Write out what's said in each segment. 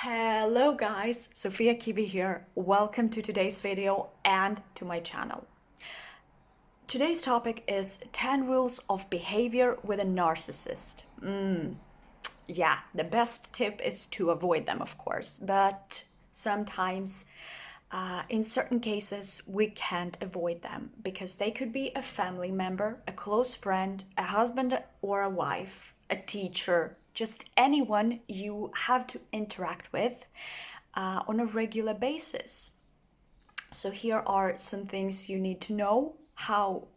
Hello guys, Sophia Kiwi here. Welcome to today's video and to my channel. Today's topic is 10 rules of behavior with a narcissist. Yeah, the best tip is to avoid them, of course, but sometimes in certain cases we can't avoid them because they could be a family member, a close friend, a husband or a wife, a teacher, just anyone you have to interact with on a regular basis. So here are some things you need to know, how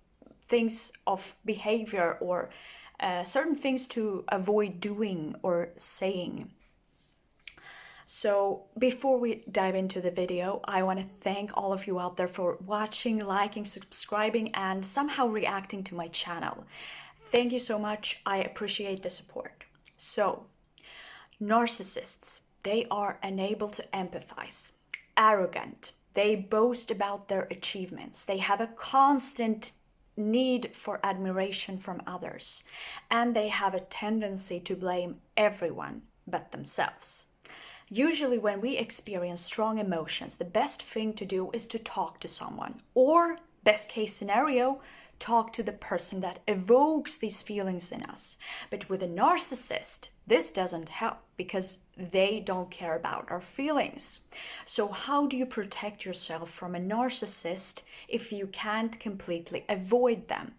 things of behavior or certain things to avoid doing or saying. So before we dive into the video, I want to thank all of you out there for watching, liking, subscribing, and somehow reacting to my channel. Thank you so much. I appreciate the support. So, narcissists, they are unable to empathize, arrogant, they boast about their achievements, they have a constant need for admiration from others, and they have a tendency to blame everyone but themselves. Usually when we experience strong emotions, the best thing to do is to talk to someone, or best case scenario, talk to the person that evokes these feelings in us. But with a narcissist, this doesn't help because they don't care about our feelings. So how do you protect yourself from a narcissist if you can't completely avoid them?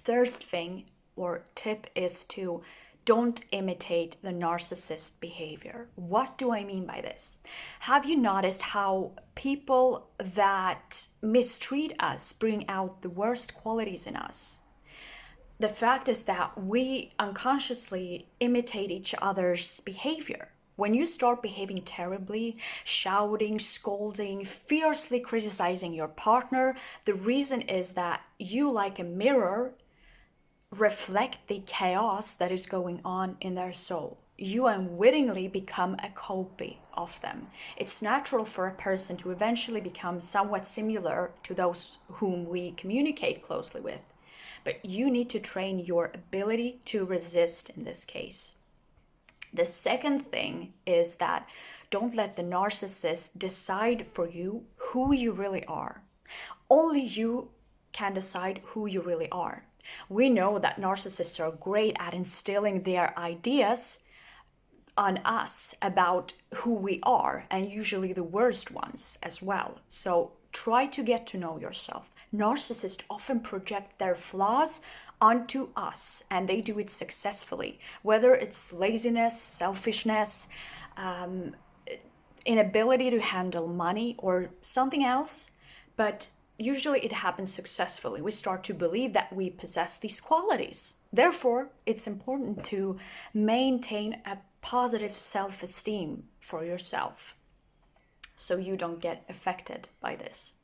First thing or tip is to don't imitate the narcissist behavior. What do I mean by this? Have you noticed how people that mistreat us bring out the worst qualities in us? The fact is that we unconsciously imitate each other's behavior. When you start behaving terribly, shouting, scolding, fiercely criticizing your partner, the reason is that you, like a mirror, reflect the chaos that is going on in their soul. You unwittingly become a copy of them. It's natural for a person to eventually become somewhat similar to those whom we communicate closely with. But you need to train your ability to resist in this case. The second thing is that don't let the narcissist decide for you who you really are. Only you can decide who you really are. We know that narcissists are great at instilling their ideas on us about who we are, and usually the worst ones as well. So try to get to know yourself. Narcissists often project their flaws onto us, and they do it successfully, whether it's laziness, selfishness, inability to handle money, or something else. But usually it happens successfully. We start to believe that we possess these qualities. Therefore, it's important to maintain a positive self-esteem for yourself so you don't get affected by this.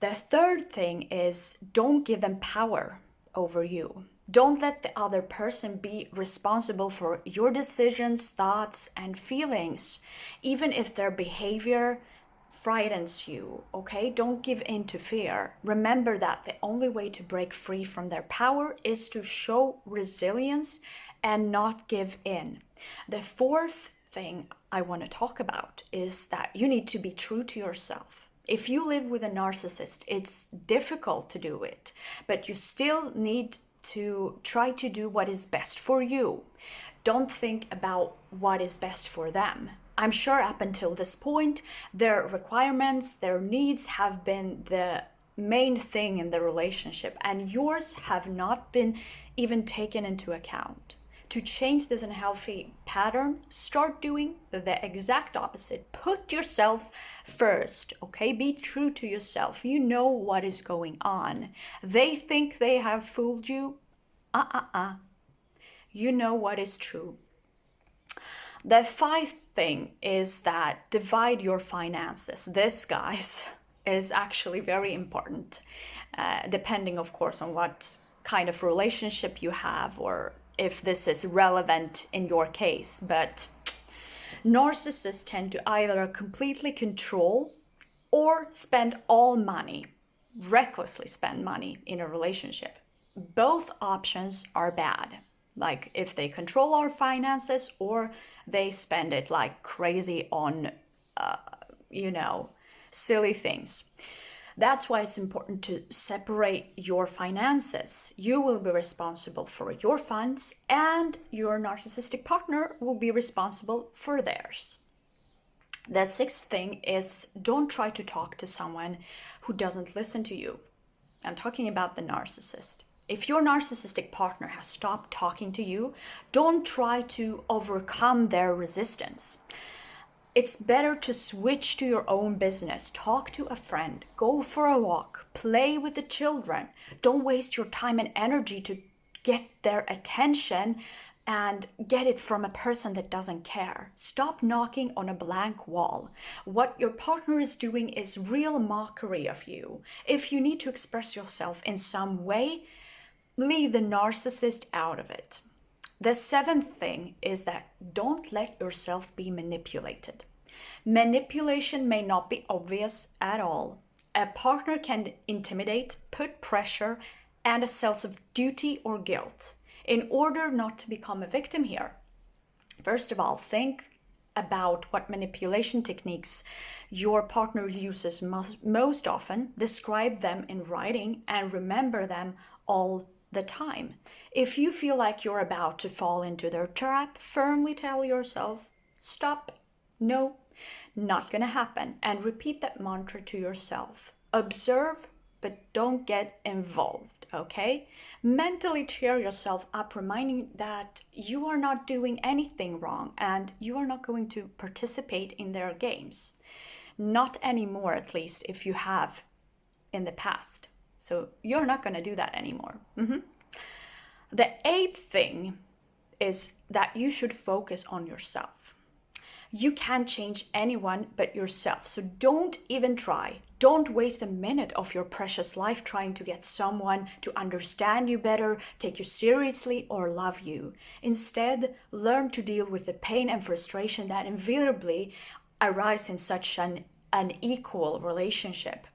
The third thing is don't give them power over you. Don't let the other person be responsible for your decisions, thoughts, and feelings, even if their behavior frightens you, okay? Don't give in to fear. Remember that the only way to break free from their power is to show resilience and not give in. The fourth thing I want to talk about is that you need to be true to yourself. If you live with a narcissist, it's difficult to do it, but you still need to try to do what is best for you. Don't think about what is best for them. I'm sure up until this point, their requirements, their needs have been the main thing in the relationship, and yours have not been even taken into account. To change this unhealthy pattern, start doing the exact opposite. Put yourself first, okay? Be true to yourself. You know what is going on. They think they have fooled you. You know what is true. The fifth thing is that divide your finances. This, guys, is actually very important, depending, of course, on what kind of relationship you have or if this is relevant in your case. But narcissists tend to either completely control or spend all money, recklessly spend money in a relationship. Both options are bad. Like if they control our finances or They spend it like crazy on, silly things. That's why it's important to separate your finances. You will be responsible for your funds, and your narcissistic partner will be responsible for theirs. The sixth thing is, don't try to talk to someone who doesn't listen to you. I'm talking about the narcissist. If your narcissistic partner has stopped talking to you, don't try to overcome their resistance. It's better to switch to your own business, talk to a friend, go for a walk, play with the children. Don't waste your time and energy to get their attention and get it from a person that doesn't care. Stop knocking on a blank wall. What your partner is doing is real mockery of you. If you need to express yourself in some way, leave the narcissist out of it. The seventh thing is that don't let yourself be manipulated. Manipulation may not be obvious at all. A partner can intimidate, put pressure, and a sense of duty or guilt. In order not to become a victim here, first of all, think about what manipulation techniques your partner uses most often, describe them in writing, and remember them all the time. If you feel like you're about to fall into their trap, firmly tell yourself, stop, no, not gonna happen, and repeat that mantra to yourself. Observe, but don't get involved, okay? Mentally cheer yourself up, reminding that you are not doing anything wrong and you are not going to participate in their games. Not anymore, at least, if you have in the past. So you're not going to do that anymore. The eighth thing is that you should focus on yourself. You can't change anyone but yourself, so don't even try. Don't waste a minute of your precious life trying to get someone to understand you better, take you seriously, or love you. Instead, learn to deal with the pain and frustration that inevitably arise in such an unequal relationship.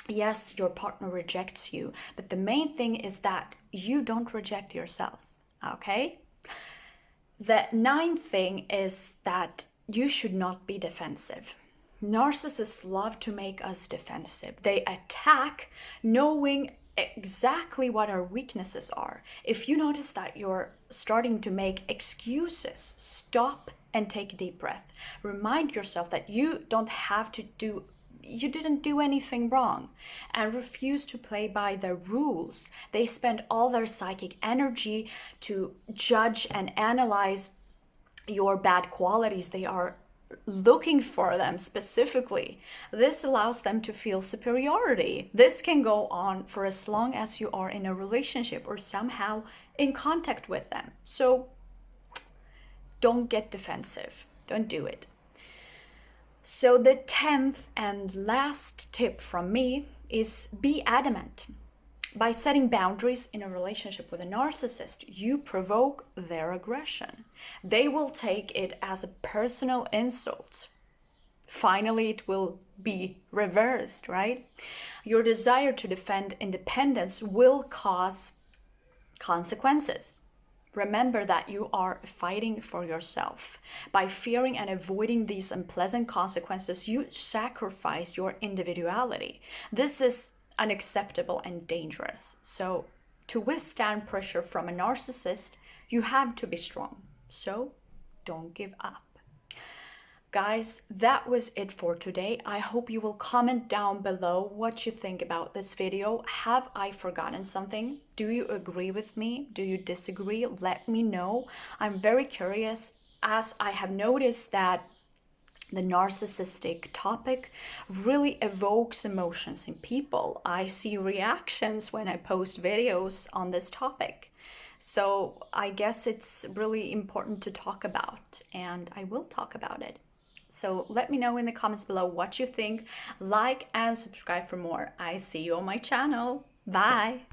Yes, your partner rejects you, but the main thing is that you don't reject yourself, okay? The ninth thing is that you should not be defensive. Narcissists love to make us defensive. They attack knowing exactly what our weaknesses are. If you notice that you're starting to make excuses, stop and take a deep breath. Remind yourself that you didn't do anything wrong, and refuse to play by their rules. They spend all their psychic energy to judge and analyze your bad qualities. They are looking for them specifically. This allows them to feel superiority. This can go on for as long as you are in a relationship or somehow in contact with them. So don't get defensive. Don't do it. So the 10th and last tip from me is be adamant. By setting boundaries in a relationship with a narcissist, you provoke their aggression. They will take it as a personal insult. Finally, it will be reversed, right? Your desire to defend independence will cause consequences. Remember that you are fighting for yourself. By fearing and avoiding these unpleasant consequences, you sacrifice your individuality. This is unacceptable and dangerous. So, to withstand pressure from a narcissist, you have to be strong. So, don't give up. Guys, that was it for today. I hope you will comment down below what you think about this video. Have I forgotten something? Do you agree with me? Do you disagree? Let me know. I'm very curious, as I have noticed that the narcissistic topic really evokes emotions in people. I see reactions when I post videos on this topic. So I guess it's really important to talk about, and I will talk about it. So let me know in the comments below what you think. Like and subscribe for more. I see you on my channel. Bye.